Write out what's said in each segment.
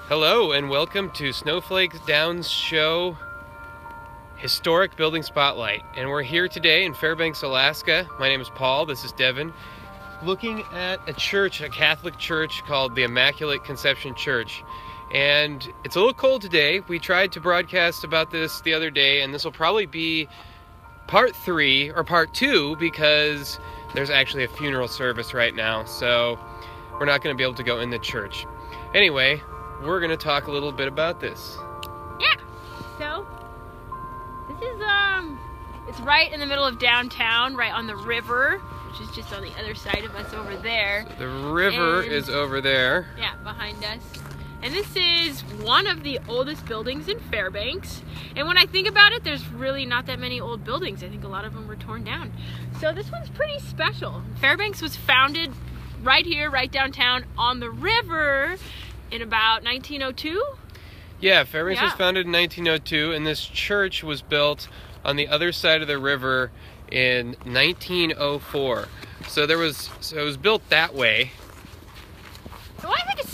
Hello and welcome to Snowflake Downs Show Historic Building Spotlight. And we're here today in Fairbanks, Alaska. My name is Paul, this is Devin. Looking at a church, a Catholic church called the Immaculate Conception Church. And it's a little cold today. We tried to broadcast about this the other day, and this will probably be part 3 or part 2 because there's actually a funeral service right now. So we're not going to be able to go in the church. Anyway, we're going to talk a little bit about this. Yeah. So, this is, it's right in the middle of downtown, right on the river, which is just on the other side of us over there. So the river is over there. Yeah, behind us. And this is one of the oldest buildings in Fairbanks. And when I think about it, there's really not that many old buildings. I think a lot of them were torn down. So this one's pretty special. Fairbanks was founded right here, right downtown on the river in about 1902? Yeah, Fairbanks was founded in 1902, and this church was built on the other side of the river in 1904. So it was built that way. So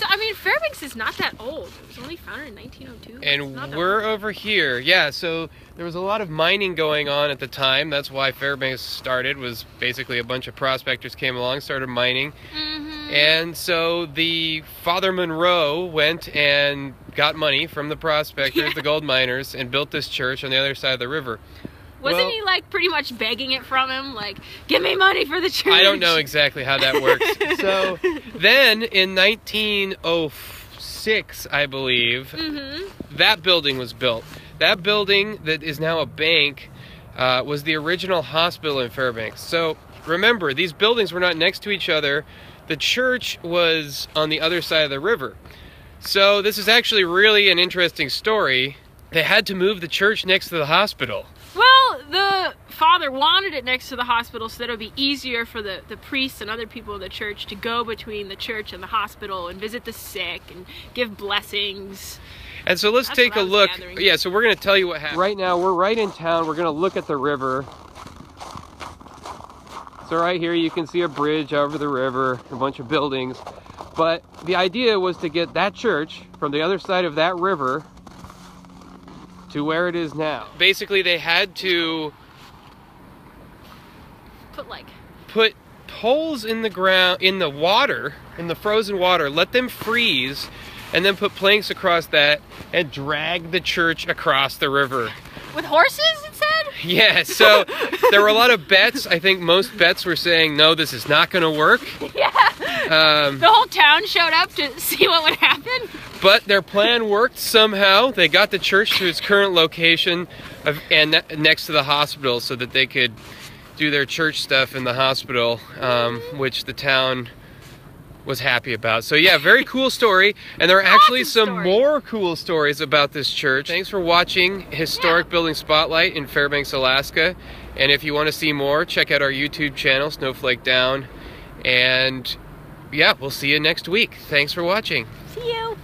I mean, Fairbanks is not that old. It was only founded in 1902. And we're over here. Yeah, so there was a lot of mining going on at the time. That's why Fairbanks started, was basically a bunch of prospectors came along, started mining. And so the Father Monroe went and got money from the prospectors, the gold miners, and built this church on the other side of the river. Wasn't he like pretty much begging it from him? Like, give me money for the church. I don't know exactly how that works. So then in 1906, I believe, that building was built. That building that is now a bank was the original hospital in Fairbanks. So remember, these buildings were not next to each other. The church was on the other side of the river. So this is actually really an interesting story. They had to move the church next to the hospital. Well, the father wanted it next to the hospital so that it would be easier for the priests and other people in the church to go between the church and the hospital and visit the sick and give blessings. And so let's take a look. Yeah, so we're going to tell you what happened. Right now, we're right in town. We're going to look at the river. So right here you can see a bridge over the river, a bunch of buildings. But the idea was to get that church from the other side of that river to where it is now. Basically, they had to put poles in the ground, in the water, in the frozen water, let them freeze, and then put planks across that and drag the church across the river. With horses, it said? Yeah, so there were a lot of bets. I think most bets were saying, no, this is not going to work. Yeah. The whole town showed up to see what would happen. But their plan worked somehow. They got the church to its current location and next to the hospital so that they could do their church stuff in the hospital, which the town was happy about. So yeah, very cool story. And there are actually some more cool stories about this church. Thanks for watching Historic Building Spotlight in Fairbanks, Alaska. And if you want to see more, check out our YouTube channel, Snowflake Down. And yeah, we'll see you next week. Thanks for watching. See you.